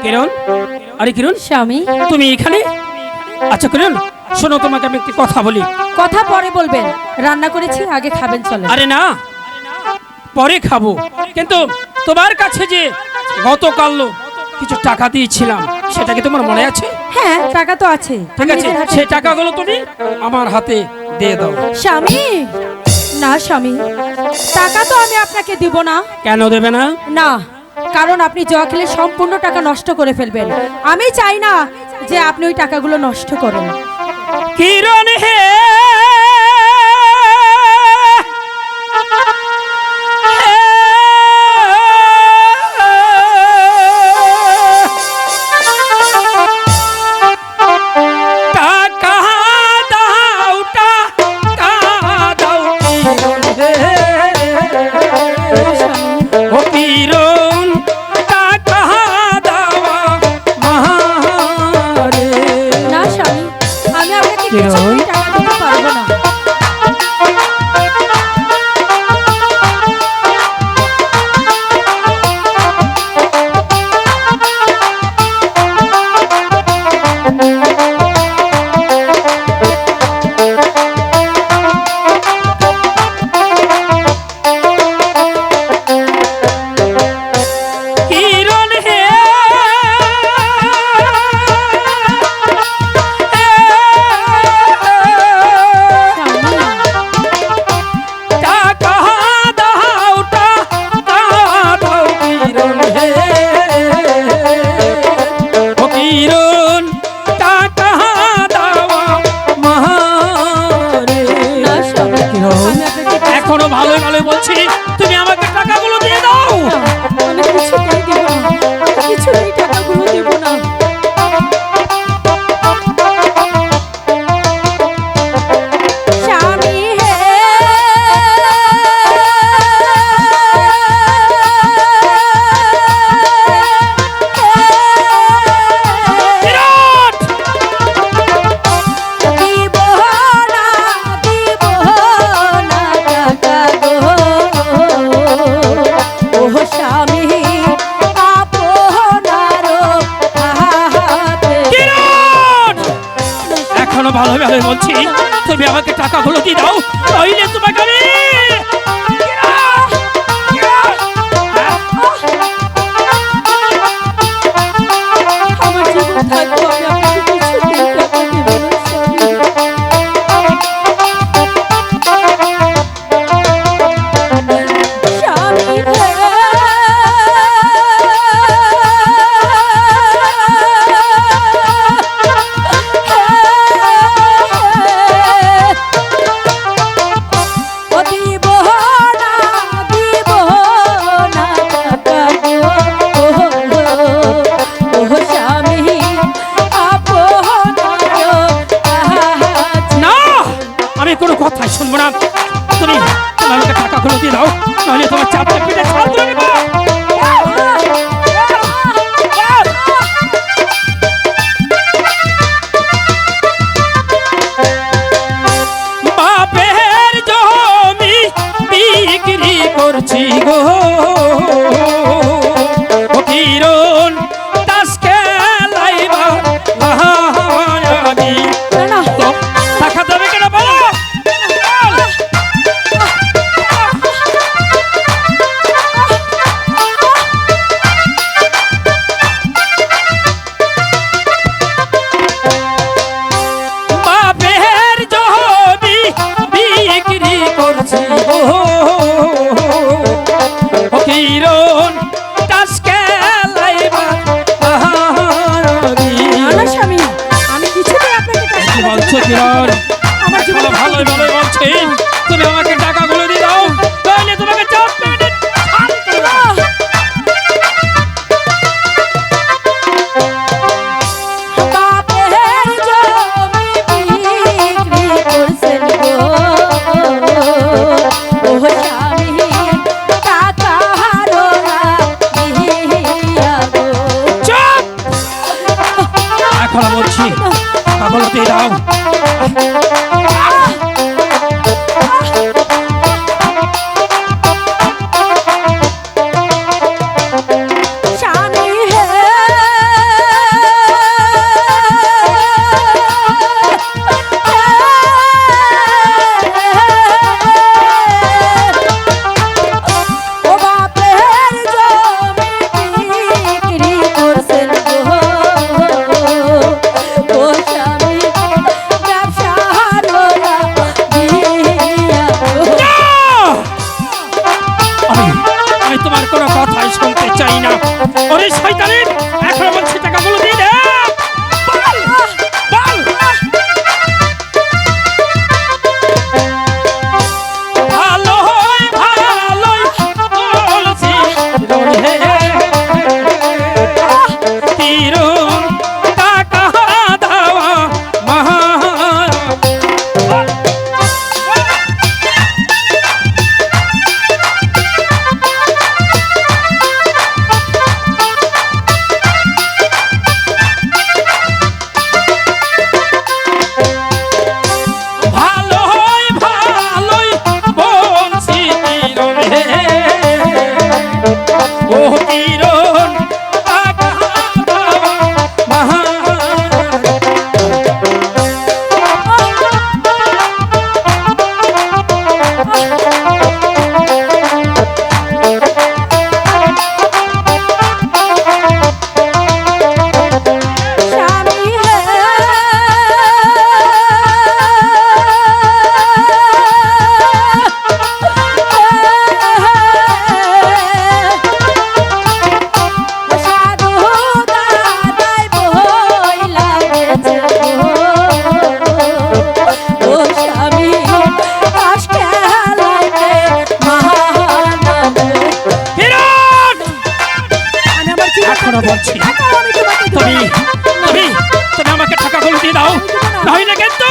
কিরণ, আরে কিরণ, স্বামী, তুমি এখানে? আচ্ছা কিরণ, শোনো, তোমাকে আমি একটি কথা বলি। কথা পরে বলবেন, রান্না করেছি, আগে খাবেন চলো। আরে না, পরে খাবো, কিন্তু তোমার কাছে যে গতকাল কিছু টাকা দিয়েছিলাম, সেটা কি তোমার মনে আছে? হ্যাঁ, টাকা তো আছে। ঠিক আছে, সেই টাকাগুলো তুমি আমার হাতে দিয়ে দাও। স্বামী, না স্বামী, টাকা তো আমি আপনাকে দিব না। কেন দেবে না? না, কারণ আপনি জুয়া খেলে সম্পূর্ণ টাকা নষ্ট করে ফেলবেন। আমি চাই না যে আপনি ওই টাকাগুলো নষ্ট করেন। কিরণ হে, না স্বামী, আমি আপনাকে কিরণ? কিছুতেই টাকা দিতে পারবো না। কিরণ হে, টাকা দাও, টাকা দাও কিরণ হে, ও কিরণ, টাকা দাও মারে। না স্বামী, কিরণ, আমি আপনাকে এখনো ভালো ভালো বলছি, তুমি আমাকে টাকাগুলো দিয়ে দাও। আমি কিছুতেই দিব না। আমি কিছুতেই টাকাগুলো দিব না। স্বামী হে, কিরণ, দিব না, দিব না টাকা গো। ও স্বামী, আপনার হাতে। কিরণ, এখনো ভালো ভালো বলছি, তুমি আমাকে টাকাগুলো দিয়ে দাও, নইলে তোমাকে আমি আমার জীবন থাকবো, আমি আপনাকে কিছুতেই টাকা দিব না স্বামী। স্বামী হে, ও দিব না, দিব না টাকা গো। ও স্বামী, আপনার কাছে। না, আমি কোনো কথাই শুনবো না। তুমি তুমি আমাকে টাকাগুলো দিয়ে দাও, নাহলে তোমার চাপটা পিঠে ছাল তুলে নেবো। বাপের জমি বিক্রি করছি গো, ও কিরণ, তাস খেলাইবার আমি। না, না, তো টাকা দেবে কেন বলো? বাপের জমি বিক্রি করছি গো, ও কিরণ, তাস খেলাইবার আমি। না, না স্বামী, আমি কিছুতেই আপনাকে টাকা কি দিব বলছো না। কিরণ? আমার জীবন ভালো থাকবো। ভালো বলছি, তুমি আমাকে টাকাগুলো দিয়ে দাও, তাহলে তোমাকে চাপ পেটে ছাল তুলে নেবো। বাপের জমি বিক্রি করছেন গো। ও স্বামী, টাকা হারোলা দিয়া গো। চুপ! এখন বলছি, টাকাগুলো দিয়ে দাও। স্বামী হে, এখন বলছি টাকাগুলো দিয়ে দে বল, বল। ভালোই ভালোই বলছি রে, তিরুন টাকা দেওয়া মহা। ভালোই ভালোই বলছি তিরুন হে, ও তিরুন টাকা দেওয়া মহা। স্বামী হে সাধু দাদাই বই লাগেছে ও স্বামী আজ খেলাইতে মহানবে। তিরুন আমি আমার জীবন এখনো বলছি টাকা আমি তোমাকে দেব তুমি না। তুমি তুমি আমাকে টাকাগুলো দিয়ে দাও, নইলে কিন্তু